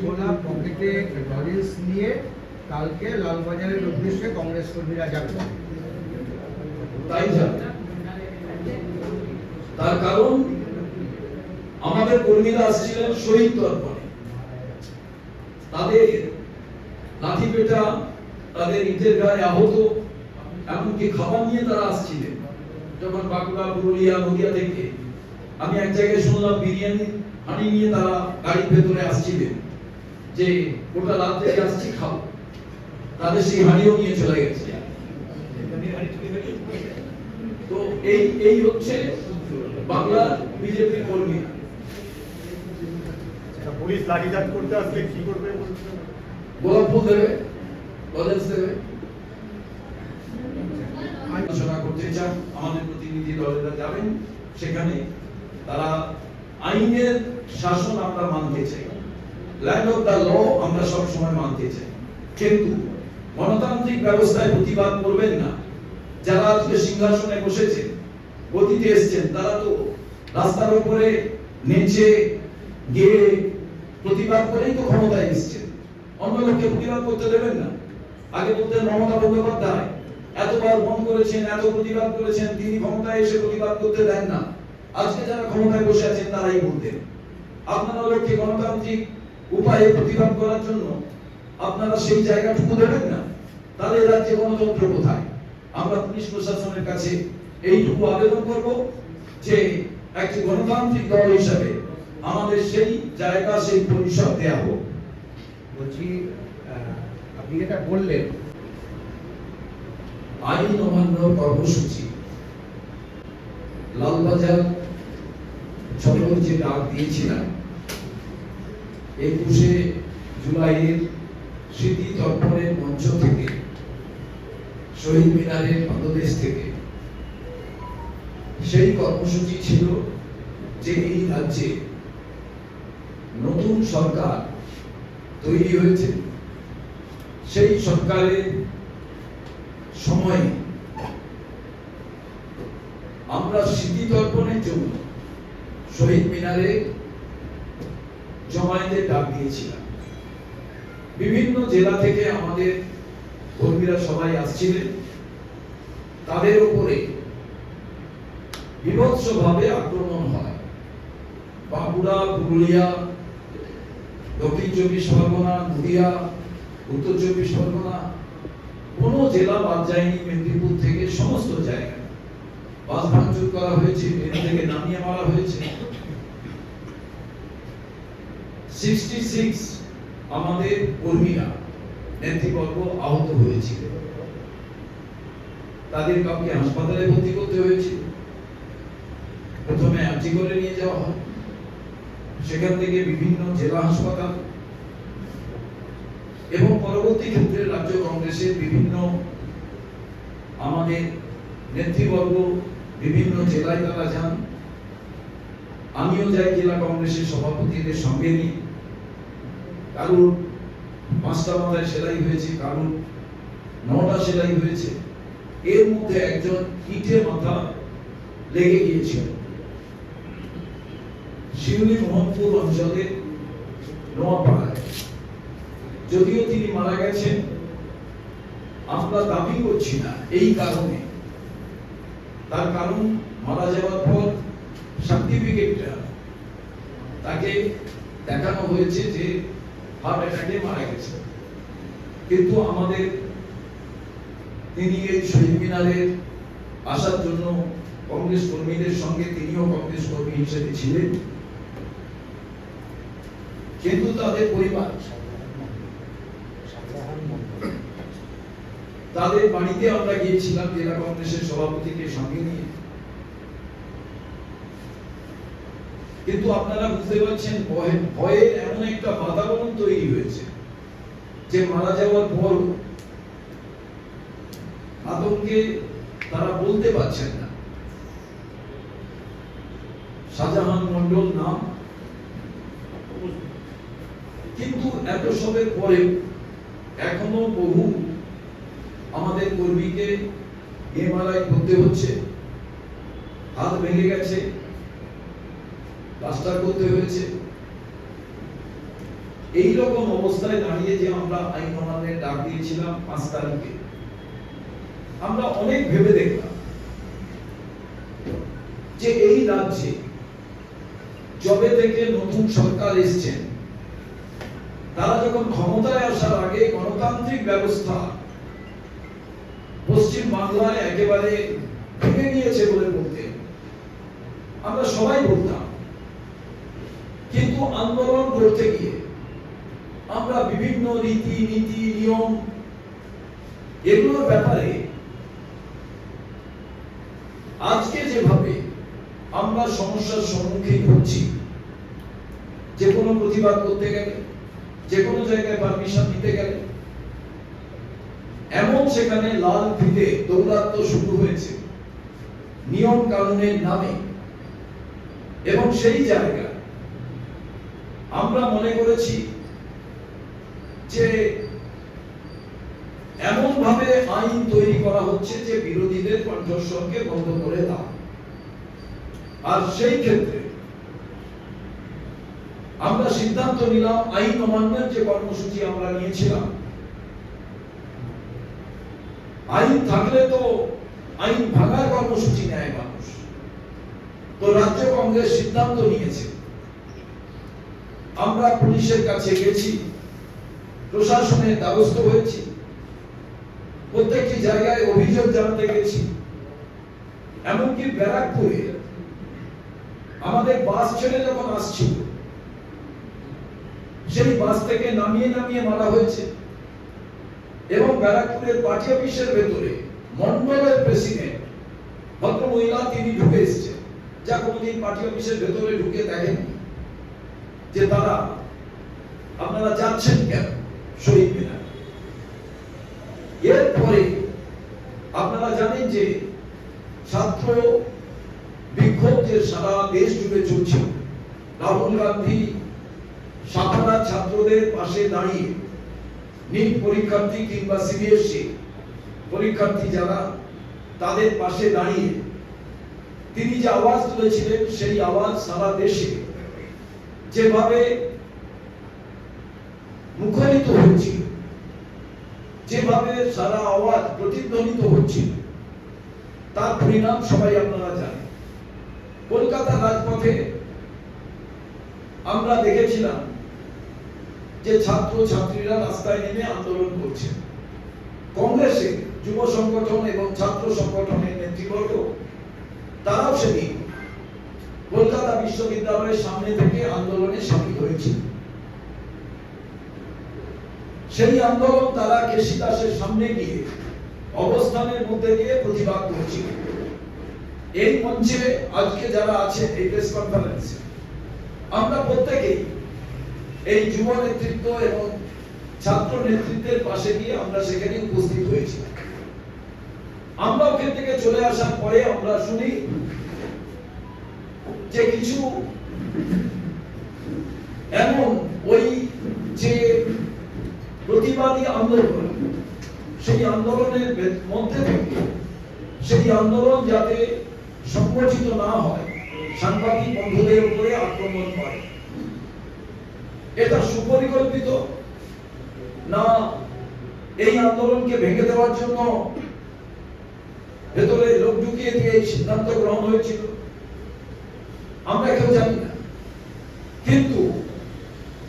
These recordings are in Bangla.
গোলা পকেটে লজেন্স নিয়ে কালকে লালবাজারের উদ্দেশ্যে কংগ্রেস কর্মীরা যাবে। তাই যাবে, তার কারণ আমাদের কর্মীরা আসছিলেন শহীদ তর্পণে, তাদের লাঠি পেটা, তাদের ইটের গায়ে আহত, এমনকি খাবার নিয়ে তারা আসছিলেন। যখন বাঁকুড়া, পুরুলিয়া, নদিয়া থেকে আমি এক জায়গায় শুনলাম বিরিয়ানি হাঁড়ি নিয়ে তারা গাড়ির ভেতরে আসছিলেন, যে গোটা রাত থেকে আসছি খাও, তাদের সেই হাঁড়িও নিয়ে চলে গেছে। তো এই হচ্ছে বাংলার বিজেপি কর্মী। পুলিশ লাঠিচার্জ করতে আসলে কি করবে? গোলাপ ফুল দেবে, লজেন্স দেবে। আলোচনা করতে চান, আমাদের প্রতিনিধি দলেরা যাবেন সেখানে। তারা আইনের শাসন আমরা মানতে চাই, ল্যান্ড অফ দ্য ল আমরা সব সময় মানতে চাই, কিন্তু গণতান্ত্রিক ব্যবস্থায় প্রতিবাদ করবেন না। যারা আজকে সিংহাসনে বসেছেন, গদিতে এসেছেন, তারা তো রাস্তার উপরে নেচে গিয়ে প্রতিবাদ করেই তো ক্ষমতায় এসেছেন। অন্য লোককে প্রতিবাদ করতে দেবেন না। আগে বলতেন মমতা বন্দ্যোপাধ্যায় এতবার বন্ধ করেছেন, এত প্রতিবাদ করেছেন, তিনি ক্ষমতায় এসে প্রতিবাদ করতে দেন না। আজকে যারা ক্ষমতায় বসে আছেন তারাই বলতেন। আপনারা লোককে গণতান্ত্রিক উপায়ে প্রতিবাদ করার জন্য আপনারা সেই জায়গাটুকু দেবেন না, তাহলে রাজ্যে গণতন্ত্র কোথায়? আমরা পুলিশ প্রশাসনের কাছে এইটুকু আবেদন করব যে একটি গণতান্ত্রিক দল হিসাবে আমাদের সেই জায়গা, সেই পরিসর দেওয়া হোক। বলছি, আপনি যেটা বললেন আইন অমান্য কর্মসূচি, লালবাজার চলোর যে ডাক দিয়েছিলাম 21শে জুলাইয়ের স্মৃতি তর্পণের মঞ্চ থেকে, শহীদ মিনারের পাদদেশ থেকে, সেই কর্মসূচি ছিল যে এই রাজ্যে নতুন সরকার তৈরি হয়েছে, সেই সরকারের সময়ে আমরা স্মৃতি তর্পণের জন্য শহীদ মিনারে জমায়েতের ডাক দিয়েছিলাম। বিভিন্ন জেলা থেকে আমাদের কর্মীরা সবাই আসছিলেন। তাদের উপরে বিভৎসভাবে আক্রমণ হয়। বাঁকুড়া, পুরুলিয়া, দক্ষিণ চব্বিশ পরগনা, নদিয়া, উত্তর চব্বিশ পরগনা, কোনো জেলা বাদ যায়নি। মেদিনীপুর থেকে সমস্ত জায়গায় বাস ভাঙচুর করা হয়েছে, ট্রেন থেকে নামিয়ে মারা হয়েছে। 66 আমাদের কর্মীরা, নেতৃবর্গ আহত হয়েছিল। তাদের কাউকে হাসপাতালে ভর্তি করতে হয়েছিল। প্রথমে আর্জি করে নিয়ে যাওয়া হয়, সেখান থেকে বিভিন্ন জেলা হাসপাতাল, এবং পরবর্তী ক্ষেত্রে রাজ্য কংগ্রেসের বিভিন্ন আমাদের নেতৃবর্গ বিভিন্ন জেলায় তারা যান। আমিও যাই জেলা কংগ্রেসের সভাপতিদের সঙ্গে নিয়ে। কারুর 5টা মাথায় সেলাই হয়েছে, কারুর 9টা সেলাই হয়েছে। এর মধ্যে একজন ইটে মাথা লেগে গিয়েছিল শিউলি মোহনপুর অঞ্চলে নোয়াপাড়ায়। যদিও তিনি মারা গেছেন, আমরা দাবি করছি না এই কারণে। তার কারণ মারা যাওয়ার পর সার্টিফিকেটটা তাকে দেখানো হয়েছে যে হার্ট অ্যাটাকে মারা গেছে, কিন্তু আমাদের তিনি এই শহীদ মিনারে আসার জন্য কংগ্রেস কর্মীদের সঙ্গে, তিনিও কংগ্রেস কর্মী হিসেবে ছিলেন, কিন্তু তাদের পরিবার, তাদের বাড়িতে আমরা গিয়েছিলাম জেলা কংগ্রেসের সভাপতিকে সঙ্গে নিয়ে। কিন্তু আপনারা বুঝতে পারছেন ভয়ের এমন একটা বাতাবরণ তৈরি হয়েছে যে মারা যাওয়ার পর আতঙ্কে তারা বলতে পারছেন না। শাহজাহান মন্ডল নাম, কিন্তু এত সবের পরে এখনো বহু আমাদের কর্মীকে এমআরআই করতে হচ্ছে। হাত ভেঙে গেছে, প্লাস্টার করতে হয়েছে। এই রকম অবস্থায় দাঁড়িয়ে যে আমরা আইন অমান্যের ডাক দিয়েছিলাম 5 তারিখে, আমরা অনেক ভেবে দেখলাম যে এই রাজ্যে যবে থেকে নতুন সরকার এসেছেন, তারা যখন ক্ষমতায় আসার আগে গণতান্ত্রিক ব্যবস্থা পশ্চিম বাংলায় একেবারে ভেঙে গিয়েছে বলে বলতেন, আমরা সবাই বলতাম। কিন্তু আন্দোলন করতে গিয়ে আমরা বিভিন্ন রীতি নীতি নিয়ম এগুলোর ব্যাপারে আজকে যেভাবে আমরা সমস্যার সম্মুখীন হচ্ছি, যে কোনো প্রতিবাদ করতে গেলে, যে কোনো জায়গায় পারমিশন দিতে গেলে, এমন সেখানে লাল ফিতে দৌরাত্ম্য শুরু হয়েছে নিয়ম কানুনের নামে। এবং সেই জায়গা আমরা মনে করেছি যে এমন ভাবে আইন তৈরি করা হচ্ছে যে বিরোধীদের কণ্ঠস্বরকে বন্ধ করে দাও। আর সেই ক্ষেত্রে আমরা সিদ্ধান্ত নিলাম, আইন অমান্যের যে কর্মসূচি আমরা নিয়েছিলাম, আইন থাকলে তো আইন ভাঙার কর্মসূচি নেয় মানুষ। তো রাজ্য কংগ্রেস সিদ্ধান্ত নিয়েছে, আমরা পুলিশের কাছে গেছি, প্রশাসনের দ্বারস্থ হয়েছি, প্রত্যেকটি জায়গায় অভিযোগ জানাতে গেছি। এমনকি ব্যারাকপুরে আমাদের বাস ছেড়ে যখন আসছিল, সেই বাস থেকে নামিয়ে নামিয়ে মারা হয়েছে। এবং ব্যারাকপুরের পার্টি অফিসের ভেতরে মন্ডলের প্রেসিডেন্ট ভদ্র মহিলা, তিনি ঢুকে এসেছেন, যা কোনোদিন পার্টি অফিসের ভেতরে ঢুকে দেখেননি। যে তারা, আপনারা যাচ্ছেন কেন শহীদ মিনার? এরপরে আপনারা জানেন যে ছাত্র বিক্ষোভ যে সারা দেশ জুড়ে চলছে, রাহুল গান্ধী সাধারণ ছাত্রদের পাশে দাঁড়িয়ে, নিট পরীক্ষার্থী কিংবা সিবিএসসি পরীক্ষার্থী যারা, তাদের পাশে দাঁড়িয়ে তিনি যে আওয়াজ তুলেছিলেন, সেই আওয়াজ সারা দেশে যেভাবে মুখরিত হয়েছিল, যেভাবে সারা আওয়াজ প্রতিধ্বনিত হচ্ছিল, তার পরিণাম সবাই আপনারা জানেন। কলকাতার রাজপথে আমরা দেখেছিলাম যে ছাত্র ছাত্রীরা রাস্তায় নেমে আন্দোলন করছে। কংগ্রেসের যুব সংগঠন এবং ছাত্র সংগঠনের নেতৃবর্গ, তারাও সেদিন কলকাতা বিশ্ববিদ্যালয়ের সামনে থেকে আন্দোলনে সামিল হয়েছিল। সেই আন্দোলন তারা কেশি দাসের সামনে গিয়ে অবস্থানের মধ্যে দিয়ে প্রতিবাদ করছিল। এই মঞ্চে আজকে যারা আছে এই প্রেস কনফারেন্সে, আমরা প্রত্যেকেই এই যুব নেতৃত্ব এবং ছাত্র নেতৃত্বের পাশে গিয়ে আমরা সেখানে উপস্থিত হয়েছি। আমরা ওখান থেকে চলে আসার পরে আমরা শুনি যে কিছু এমন ওই যে প্রতিবাদী আন্দোলন, সেই আন্দোলনের মধ্যে থেকে সেই আন্দোলন যাতে সংগঠিত না হয়, সাংবাদিক বন্ধুদের উপরে আক্রমণ করে। এটা সুপরিকল্পিত না এই আন্দোলনকে ভেঙে দেওয়ার জন্য ভেতরে লোক ঢুকিয়ে দিয়ে এই সিদ্ধান্ত গ্রহণ হয়েছিল, আমরা কেউ জানি না। কিন্তু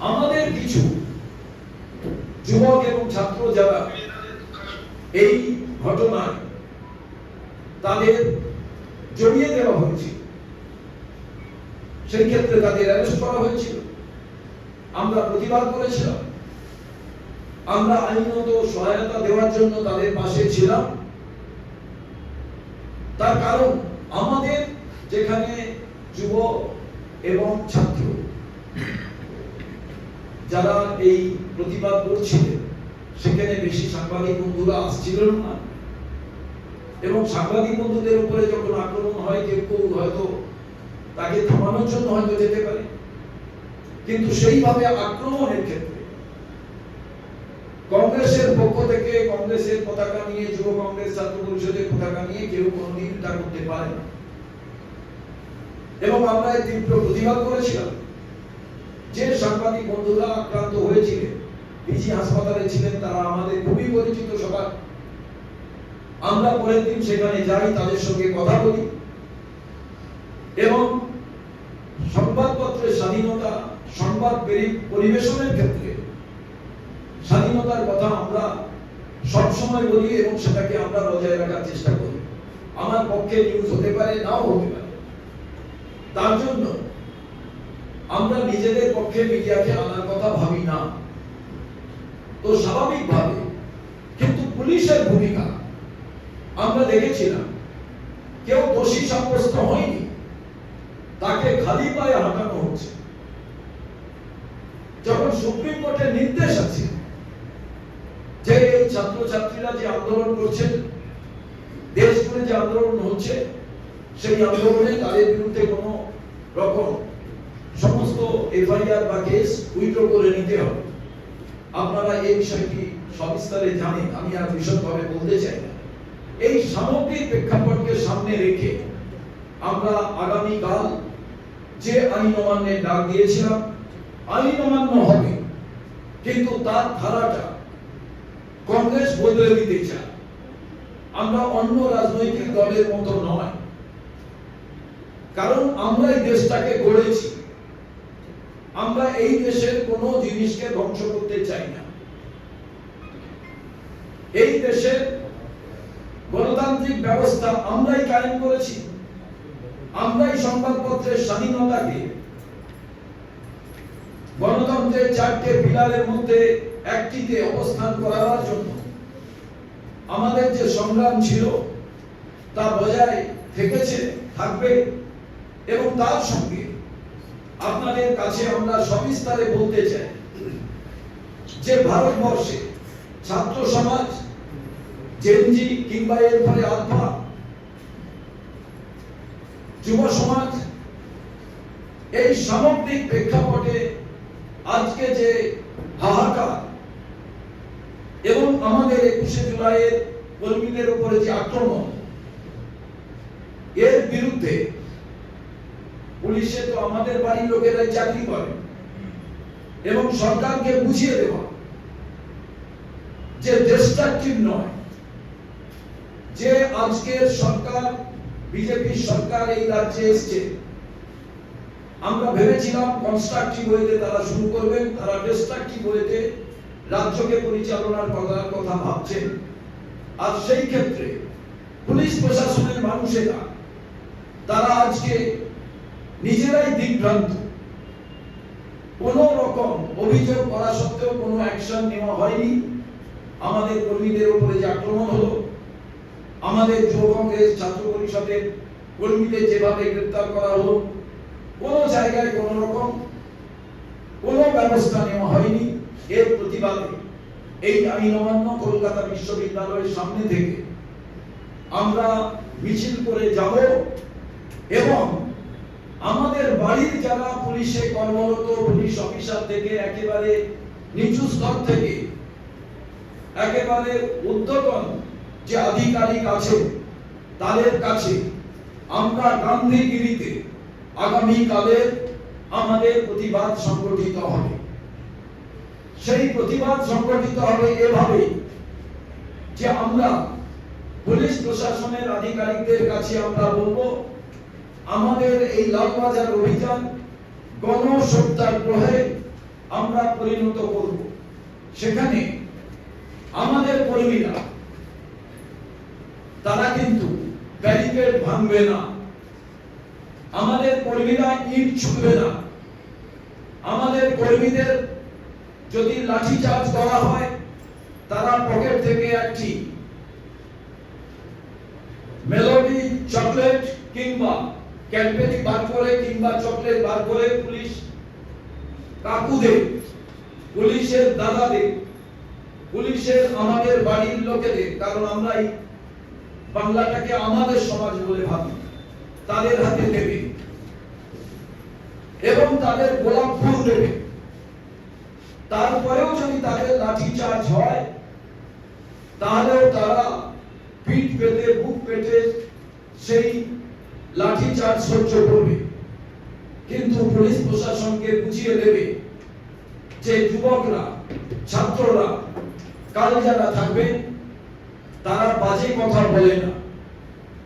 আমাদের কিছু যুবক এবং ছাত্র যারা এই ঘটনায় তাদের জড়িয়ে দেওয়া হয়েছিল, সেই ক্ষেত্রে তাদের অ্যারেস্ট করা হয়েছিল। আমরা প্রতিবাদ করেছিলাম, আমরা আইনত সহায়তা দেওয়ার জন্য তাদের পাশে ছিলাম। তার কারণ আমাদের যেখানে যুব এবং ছাত্র যারা এই প্রতিবাদ করছিলেন, সেখানে বেশি সাংবাদিক বন্ধুরা আসছিলেন না। এবং সাংবাদিক বন্ধুদের উপরে যখন আক্রমণ হয়, কেউ হয়তো তাকে থামানোর জন্য হয়তো যেতে পারে, কিন্তু সেইভাবে আক্রমণের ক্ষেত্রে কংগ্রেসের পক্ষ থেকে কংগ্রেসের পতাকা নিয়ে, যুব কংগ্রেস ছাত্র পরিষদের পতাকা নিয়ে কেউ কোনোদিন তা করতে পারে না। এবং আমরা তীব্র প্রতিবাদ করেছিলাম যে সাংবাদিক বন্ধুরা আক্রান্ত হয়েছিলেন, পিজি হাসপাতালে ছিলেন, তারা আমাদের খুবই পরিচিত সবার। আমরা পরের দিন সেখানে যাই, তাদের সঙ্গে কথা বলি এবং সংবাদপত্রের স্বাধীনতা, সংবাদ পরিবেশনের ক্ষেত্রে স্বাধীনতার কথা আমরা সবসময় বলি এবং সেটাকে আমরা বজায় রাখার চেষ্টা করি। আমার পক্ষে নিউজ হতে পারে, নাও হতে পারে, তার জন্য আমরা নিজেদের পক্ষে মিডিয়াকে আনার কথা ভাবি না। তো স্বাভাবিকভাবে কিন্তু পুলিশের ভূমিকা আমরা দেখেছিলাম, কেউ দোষী সাব্যস্ত হয়নি, তাকে খালি পায়ে হাঁটানো হচ্ছে। যখন সুপ্রিম কোর্টের নির্দেশ আছে যে এই ছাত্রছাত্রীরা যে আন্দোলন করছেন, দেশ জুড়ে যে আন্দোলন হচ্ছে, সেই আন্দোলনে তাদের বিরুদ্ধে কোনো রকম সমস্ত এফআইআর বা কেস উইথড্র করে নিতে হবে। আপনারা এই বিষয়টি সবিস্তারে জানেন, আমি আর বিশদভাবে বলতে চাই না। এই সামগ্রিক প্রেক্ষাপটকে সামনে রেখে আমরা আগামীকাল যে আইন অমান্যের ডাক দিয়েছিলাম, আইন অমান্য হবে, কিন্তু তার ধারাটা কংগ্রেস বদলে দিতে চায়। আমরা অন্য রাজনৈতিক দলের মতো নয়, কারণ আমরা এই দেশটাকে গড়েছি। আমরা এই দেশের কোনো জিনিসকে ধ্বংস করতে চাই না। এই দেশের গণতান্ত্রিক ব্যবস্থা আমরাই কায়েম করেছি। আমরাই সংবাদপত্রের স্বাধীনতাকে গণতন্ত্রের 4টে পিলারের মধ্যে একটিতে অবস্থান করার জন্য আমাদের যে সংগ্রাম ছিল তা বজায় থেকেছে, থাকবে। এবং তার সঙ্গে আপনাদের কাছে আমরা সবিস্তারে বলতে চাই যে ভারতবর্ষে ছাত্র সমাজ, জেনজি কিংবা এর ফলে আলফা, যুব সমাজ, এই সামগ্রিক প্রেক্ষাপটে আজকে যে হাহাকার এবং আমাদের 21শে জুলাইয়ের কর্মীদের উপরে যে আক্রমণ, এর বিরুদ্ধে পুলিশে তো আমাদের বাড়ির লোকেরাই চাকরি করে এবং সরকারকে বুঝিয়ে দেওয়া যে ডিস্ট্রাকটিভ নয়, যে আজকের সরকার, বিজেপি সরকার এই রাজ্যে এসছে, আমরা ভেবেছিলাম কনস্ট্রাকটিভ ওয়েতে তারা শুরু করবেন, তারা ডিস্ট্রাকটিভ ওয়েতে রাজ্যকে পরিচালনার কথা ভাবছেন। আর সেই ক্ষেত্রে পুলিশ প্রশাসনের মানুষেরা তারা আজকে নিজেরাই দিকভ্রান্ত। কোন রকম অভিযোগ করা সত্ত্বেও কোনো অ্যাকশন নেওয়া হয়নি। আমাদের কর্মীদের উপরে যে আক্রমণ হলো, আমাদের যুব কংগ্রেস ছাত্র পরিষদের কর্মীদের যেভাবে গ্রেফতার করা হলো, কোনো জায়গায় কোন রকম কোনো ব্যবস্থা নেওয়া হয়নি। এর প্রতিবাদে এই আইন অমান্য কলকাতা বিশ্ববিদ্যালয়ের সামনে থেকে আমরা মিছিল করে যাব এবং আমাদের বাড়ির যারা পুলিশে কর্মরত পুলিশ অফিসার থেকে একেবারে নিচু স্তর থেকে একেবারে ঊর্ধ্বতন যে আধিকারিক আছে, তাদের কাছে আমরা গান্ধীগিরিতে আগামীকালে আমাদের প্রতিবাদ সংগঠিত হবে। সেই প্রতিবাদ সংগঠিত হবে এভাবে যে আমরা পুলিশ প্রশাসনের আধিকারিকদের কাছে আমরা বলবো, আমাদের এই লালবাজার অভিযান গণসত্যাগ্রহে আমরা পরিণত করব। সেখানে আমাদের কর্মীরা তারা কিন্তু ব্যারিকেড ভাঙবে না, আমাদের কর্মীরা ইট ছুঁড়বে না, আমাদের কর্মীদের যদি লাঠিচার্জ করা হয় তারা পকেট থেকে একটি মেলোডি চকলেট কিংবা ক্যাডবেরি বার করে কিংবা চকলেট বার করে পুলিশ কাকুদের, পুলিশের দাদাদের, পুলিশের আমাদের বাড়ির লোকেদের, কারণ আমরা এই বাংলাটাকে আমাদের সমাজ বলে ভাবি, তাদের হাতে দেবে এবং তাদের গোলাপ ফুল দেবে। তারপরেও যদি তাদের লাঠি চার্জ হয় তাহলেও তারা পিঠ পেতে বুক পেতে সেই লাঠি চার্জ সহ্য করবে, কিন্তু পুলিশ প্রশাসনকে বুঝিয়ে দেবে যে যুবকরা, ছাত্ররা কাল যারা থাকবেন তারা বাজে কথা বলে না,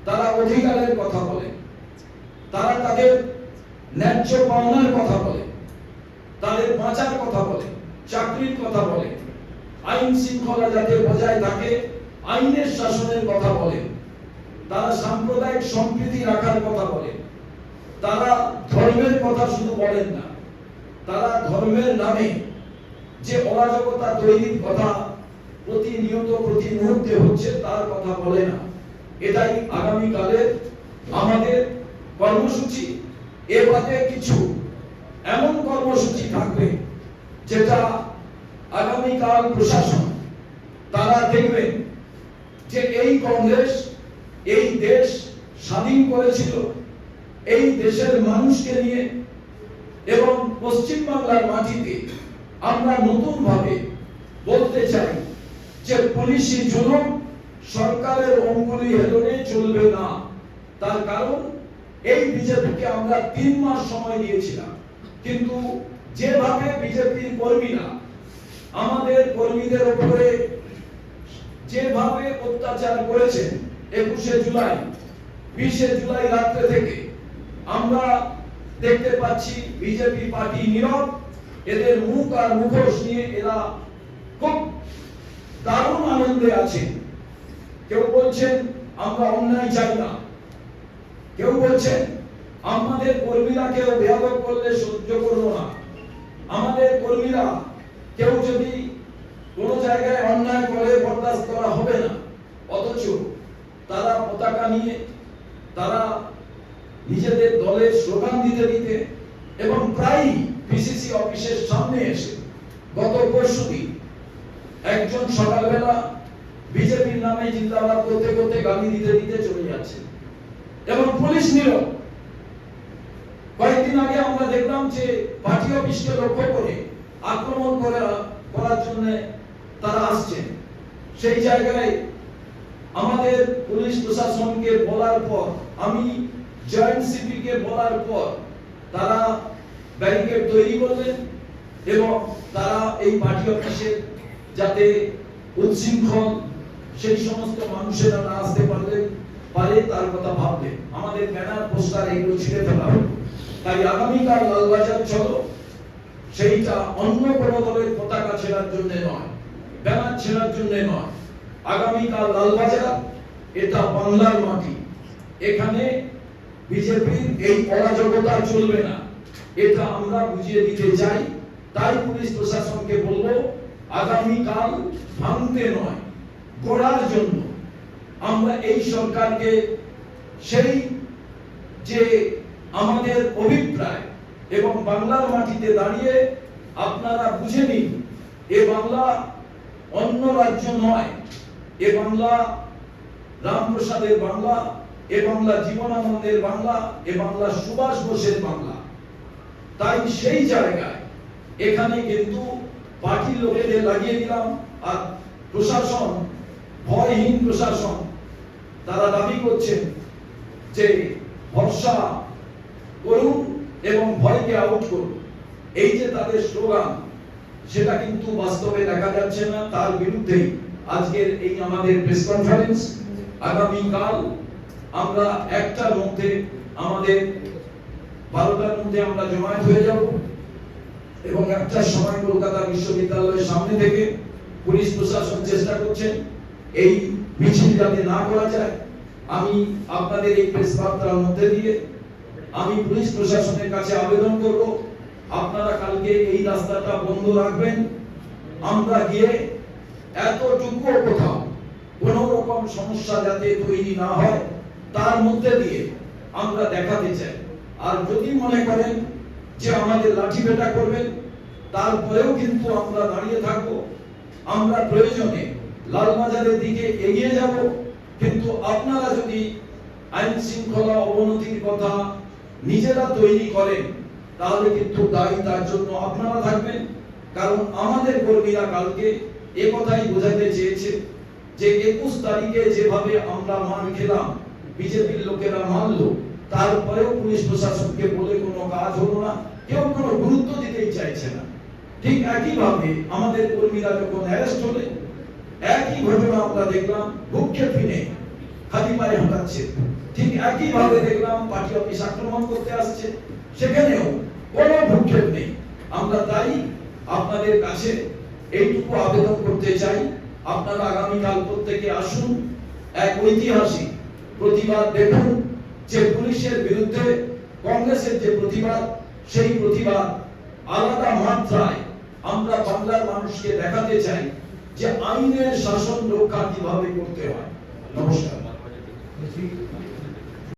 তারা অধিকারের কথা বলে, তারা তাদের ন্যায্য পাওনার কথা বলে, তাদের বাঁচার কথা বলে, চাকরির কথা বলে, আইন শৃঙ্খলা যাতে বজায় থাকে আইনের শাসনের কথা বলে, তারা সাম্প্রদায়িক সম্প্রীতি রাখার কথা বলে, তারা ধর্মের কথা শুধু বলেন না, তারা ধর্মের নামে যে অরাজকতা তৈরির কথা প্রতিনিয়ত প্রতি মুহূর্তে হচ্ছে তার কথা বলে না। এটাই আগামী কালের আমাদের কর্মসূচি। এ বাদে কিছু এমন কর্মসূচি থাকবে যেটা আগামীকাল প্রশাসন তারা দেখবেন যে এই কংগ্রেস এই দেশ স্বাধীন করেছিল এই দেশের মানুষকে নিয়ে, এবং পশ্চিম বাংলার মাটিতে আমরা নতুন ভাবে বলতে চাই যে পুলিশি জুলুম সরকারের অঙ্গুলি হেলনে চলবে না। তার কারণ এই বিজেপিকে আমরা 3 মাস সময় দিয়েছিলাম, কিন্তু যেভাবে বিজেপির কর্মীরা আমাদের কর্মীদের উপরে যেভাবে অত্যাচার করেছেন 21শে জুলাই 20শে জুলাই রাত্রে থেকে আমরা দেখতে পাচ্ছি বিজেপি পার্টি নীরব। এদের মুখ আর মুখোশ নিয়ে এরা খুব দারুণ আনন্দে আছে। কেউ বলছেন আমরা অন্যায় চাই না, কেউ বলছেন আমাদের কর্মীরা কেউ বেয়াদব করলে সহ্য করব না, আমাদের কর্মীরা কেউ যদি কোনো জায়গায় অন্যায় করে বরদাস্ত করা হবে না। অথচ তারা পতাকা নিয়ে তারা নিজেদের দলের স্লোগান দিতে দিতে এবং প্রায় পিসিসি অফিসের সামনে এসে গত পরশুদিন একজন সকালবেলা বিজেপির নামে জিন্দাবাদ করতে করতে গালি দিতে দিতে চলে যাচ্ছে এবং পুলিশ নীরব। কয়েকদিন আগে আমরা দেখলাম যে পার্টি অফিসকে লক্ষ্য করে আক্রমণ করার জন্য তারা আসছেন। সেই জায়গায় আমাদের পুলিশ প্রশাসনকে বলার পর, আমি জয়েন্ট সিপি কে বলার পর তারা ব্যারিকেড তৈরি করলেন এবং তারা এই পার্টি অফিসে যাতে উচ্ছৃঙ্খল সেই সমস্ত মানুষেরা না আসতে পারে তার কথা ভাবলেন। আমাদের ব্যানার পোস্টার এগুলো ছিঁড়ে ফেলা হলো। তাই আগামীকাল লালবাজার চলো সেইটা অন্য কোনো দলের পতাকা ছেড়ার জন্য নয়, ব্যানার ছেড়ার জন্য নয়। আগামীকাল লালবাজার এটা বাংলার মাটি, এখানে বিজেপির এই অরাজকতা চলবে না, এটা আমরা বুঝিয়ে দিতে চাই। তাই পুলিশ প্রশাসনকে বলবো আগামীকাল ভাঙতে নয় গড়ার জন্য আমরা এই সরকারকে সেই যে আমাদের অভিপ্রায় এবং বাংলার মাটিতে দাঁড়িয়ে আপনারা বুঝে নিন এ বাংলা অন্য রাজ্য নয়, এ বাংলা রামপ্রসাদের বাংলা, এ বাংলা জীবনানন্দের বাংলা, এ বাংলা সুভাষ বোসের বাংলা। তাই সেই জায়গায় এখানে কিন্তু পার্টির লোকেদের লাগিয়ে দিলাম। আর প্রশাসন ভয়হীন প্রশাসন, তারা দাবি করছেন যে ভরসা করুন এবং ভয়কে আউট করুন। এই যে তাদের স্লোগান, সেটা কিন্তু বাস্তবে দেখা যাচ্ছে না। তার বিরুদ্ধেই আজকের এই আমাদের প্রেস কনফারেন্স। আগামীকাল আমরা 1টার মধ্যে আমাদের 12টার মধ্যে আমরা জমায়েত হয়ে যাব এবং 1টার সময় কলকাতা বিশ্ববিদ্যালয়ের সামনে থেকে পুলিশ প্রশাসন চেষ্টা করছেন এই মিছিল যাতে না করা যায়। আমি আপনাদের এই প্রেস বার্তার মধ্যে দিয়ে আমি পুলিশ প্রশাসনের কাছে আবেদন করব আপনারা কালকে এই রাস্তাটা বন্ধ রাখবেন। আমরা গিয়ে এতটুকু কোথাও কোন রকম সমস্যা যাতে তৈরি না হয় তার মধ্যে দিয়ে আমরা দেখাতে চাই। আর যদি মনে করেন যে আমাদের লাঠি পেটা করবেন, তারপরেও কিন্তু আমরা দাঁড়িয়ে থাকবো। আমরা প্রয়োজনে লালবাজারের দিকে এগিয়ে যাব, কিন্তু আপনারা যদি আইন শৃঙ্খলা অবনতির কথা নিজেরা তৈরি করেন তাহলে কিন্তু দায়ী তার জন্য আপনারা থাকবেন। কারণ আমাদের কর্মীরা কালকে এ কথাই বোঝাতে চেয়েছে যে 21 তারিখে যেভাবে আমরা মার খেলাম, বিজেপির লোকেরা মানলো, তারপরেও পুলিশ প্রশাসনকে বলে কোনো কাজ হলো না, কেউ কোনো গুরুত্ব দিতেই চাইছে না। ঠিক একইভাবে আমাদের কর্মীরা যখন অ্যারেস্ট হলে একই ঘটনা আমরা দেখলাম ভূক্ষেপ কিনে হাতি পায়ে হাঁটাচ্ছে। ঠিক একইভাবে দেখলাম পার্টি অফিস আক্রমণ করতে আসছে, সেখানেও কোনো ভূক্ষেপ নেই। আমরা তাই আপনাদের কাছে এইটুকু আবেদন করতে চাই, আপনারা আগামীকাল প্রত্যেকে আসুন, এক ঐতিহাসিক প্রতিবাদ দেখুন যে পুলিশের বিরুদ্ধে কংগ্রেসের যে প্রতিবাদ, সেই প্রতিবাদ আলাদা মাত্রায় আমরা বাংলার মানুষকে দেখাতে চাই যে আইনের শাসন রক্ষা কিভাবে করতে হয়। নমস্কার। বলছি